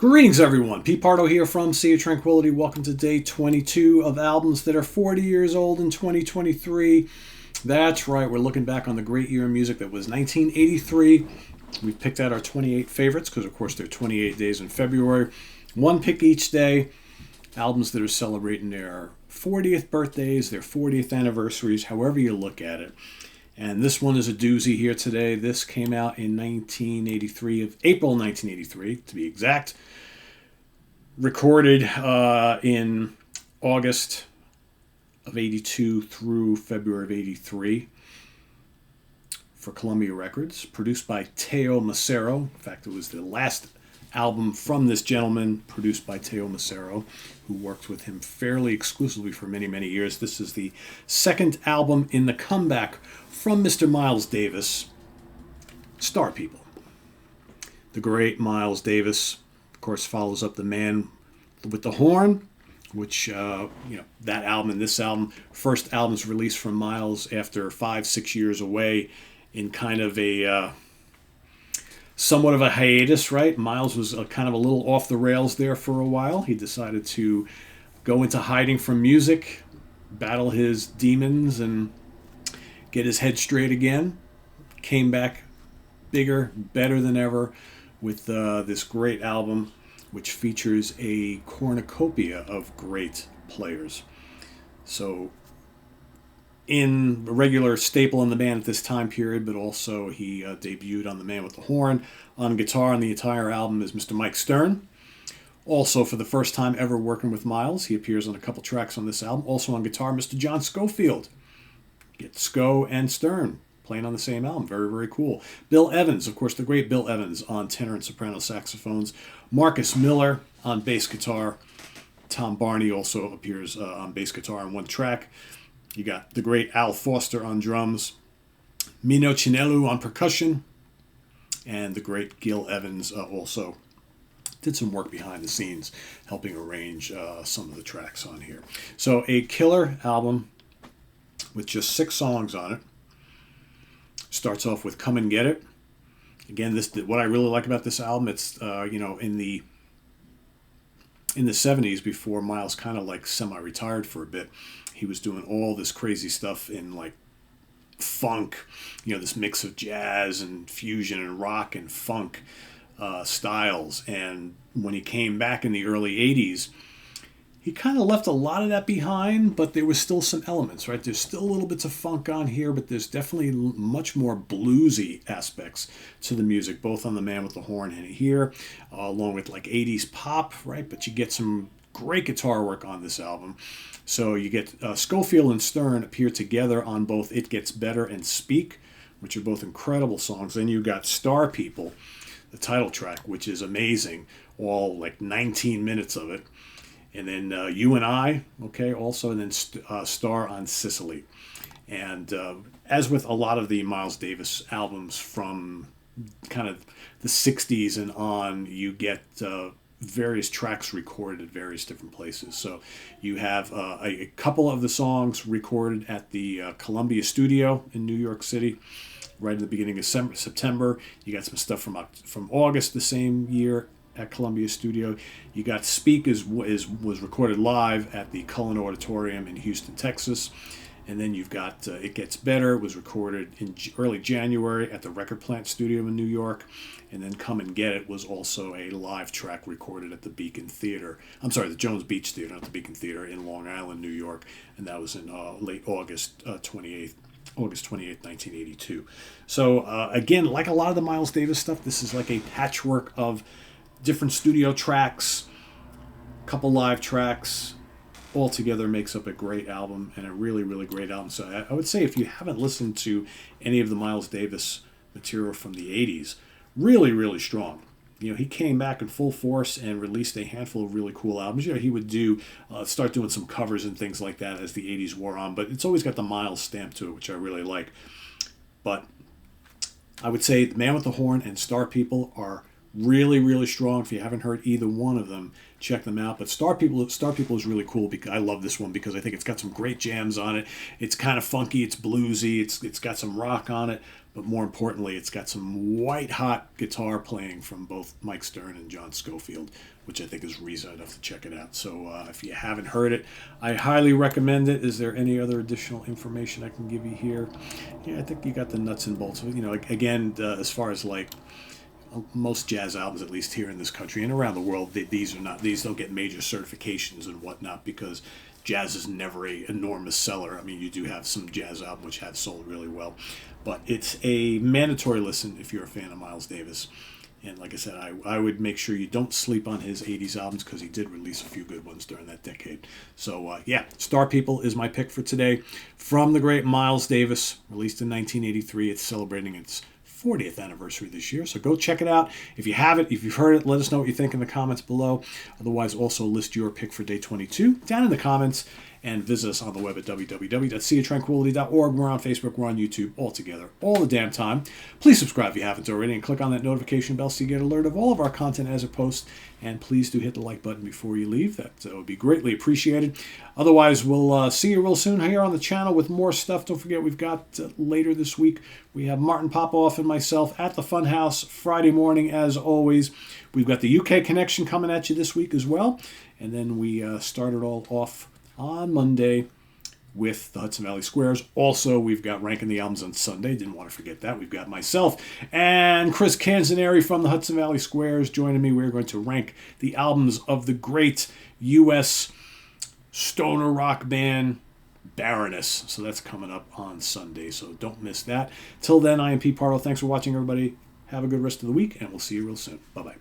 Greetings, everyone. Pete Pardo here from Sea of Tranquility. Welcome to day 22 of albums that are 40 years old in 2023. That's right, we're looking back on the great year in music that was 1983. We've picked out our 28 favorites because, of course, there are 28 days in February. One pick each day. Albums that are celebrating their 40th birthdays, their 40th anniversaries, however you look at it. And this one is a doozy here today. This came out in 1983, of April 1983 to be exact. Recorded in August of 82 through February of 83 for Columbia Records. Produced by Teo Macero. In fact, it was the last album from this gentleman, produced by Teo Macero, who worked with him fairly exclusively for many, many years. This is the second album in the comeback from Mr. Miles Davis, Star People. The great Miles Davis, of course, follows up The Man with the Horn, which, that album and this album, first album's released from Miles after 5-6 years away in kind of a somewhat of a hiatus, right? Miles was kind of a little off the rails there for a while. He decided to go into hiding from music, battle his demons, and get his head straight again. Came back bigger, better than ever with this great album, which features a cornucopia of great players. So, in a regular staple in the band at this time period, but also he debuted on The Man with the Horn. On guitar on the entire album is Mr. Mike Stern. Also, for the first time ever working with Miles, he appears on a couple tracks on this album. Also on guitar, Mr. John Scofield. Get Sco and Stern playing on the same album. Very, very cool. Bill Evans, of course, the great Bill Evans on tenor and soprano saxophones. Marcus Miller on bass guitar. Tom Barney also appears on bass guitar on one track. You got the great Al Foster on drums. Mino Chinelu on percussion. And the great Gil Evans also did some work behind the scenes, helping arrange some of the tracks on here. So a killer album with just 6 songs on it. Starts off with Come and Get It. Again, what I really like about this album, it's in the 70s, before Miles kind of like semi-retired for a bit, he was doing all this crazy stuff in like funk, this mix of jazz and fusion and rock and funk styles. And when he came back in the early 80s, he kind of left a lot of that behind, but there was still some elements, right? There's still little bits of funk on here, but there's definitely much more bluesy aspects to the music, both on The Man with the Horn and here, along with like 80s pop, right? But you get some great guitar work on this album. So you get Scofield and Stern appear together on both It Gets Better and Speak, which are both incredible songs. Then you got Star People, the title track, which is amazing, all like 19 minutes of it. And then You and I, okay, also, and then Star on Sicily. And as with a lot of the Miles Davis albums from kind of the 60s and on, you get various tracks recorded at various different places. So you have a couple of the songs recorded at the Columbia Studio in New York City, right at the beginning of September. You got some stuff from August the same year at Columbia Studio. You got Speak was recorded live at the Cullen Auditorium in Houston, Texas. And then you've got It Gets Better, was recorded in early January at the Record Plant Studio in New York. And then Come and Get It was also a live track recorded at the Beacon Theater. I'm sorry, the Jones Beach Theater, not the Beacon Theater, in Long Island, New York. And that was in late August 28th. August 28th, 1982. So again, like a lot of the Miles Davis stuff, this is like a patchwork of different studio tracks, couple live tracks, all together makes up a great album, and a really, really great album. So I would say if you haven't listened to any of the Miles Davis material from the 80s, really, really strong. He came back in full force and released a handful of really cool albums. He would start doing some covers and things like that as the 80s wore on, but it's always got the Miles stamp to it, which I really like. But I would say The Man with the Horn and Star People are really, really strong. If you haven't heard either one of them, check them out. But Star People is really cool because I love this one because I think it's got some great jams on it. It's kind of funky, it's bluesy, it's got some rock on it, But more importantly, it's got some white-hot guitar playing from both Mike Stern and John Scofield, which I think is reason enough to check it out. So if you haven't heard it, I highly recommend it. Is there any other additional information I can give you here? Yeah, I think you got the nuts and bolts. You know, again, as far as like most jazz albums, at least here in this country and around the world, these don't get major certifications and whatnot because jazz is never a enormous seller. I mean, you do have some jazz albums which have sold really well, but it's a mandatory listen if you're a fan of Miles Davis. And like I said, I would make sure you don't sleep on his 80s albums because he did release a few good ones during that decade. So, yeah, Star People is my pick for today from the great Miles Davis, released in 1983. It's celebrating its 40th anniversary this year, so go check it out. If you haven't, if you've heard it, let us know what you think in the comments below. Otherwise, also list your pick for day 22 down in the comments, and visit us on the web at www.seaoftranquility.org. We're on Facebook, we're on YouTube, all together, all the damn time. Please subscribe if you haven't already, and click on that notification bell so you get alert of all of our content as it posts. And please do hit the like button before you leave. That would be greatly appreciated. Otherwise, we'll see you real soon here on the channel with more stuff. Don't forget, we've got later this week, we have Martin Popoff and myself at the Funhouse Friday morning, as always. We've got the UK Connection coming at you this week as well. And then we started all off on Monday with the Hudson Valley Squares. Also, we've got Ranking the Albums on Sunday. Didn't want to forget that. We've got myself and Chris Canzaneri from the Hudson Valley Squares joining me. We're going to rank the albums of the great U.S. stoner rock band Baroness. So that's coming up on Sunday, so don't miss that. Till then, I am Pete Pardo. Thanks for watching, everybody. Have a good rest of the week, and we'll see you real soon. Bye-bye.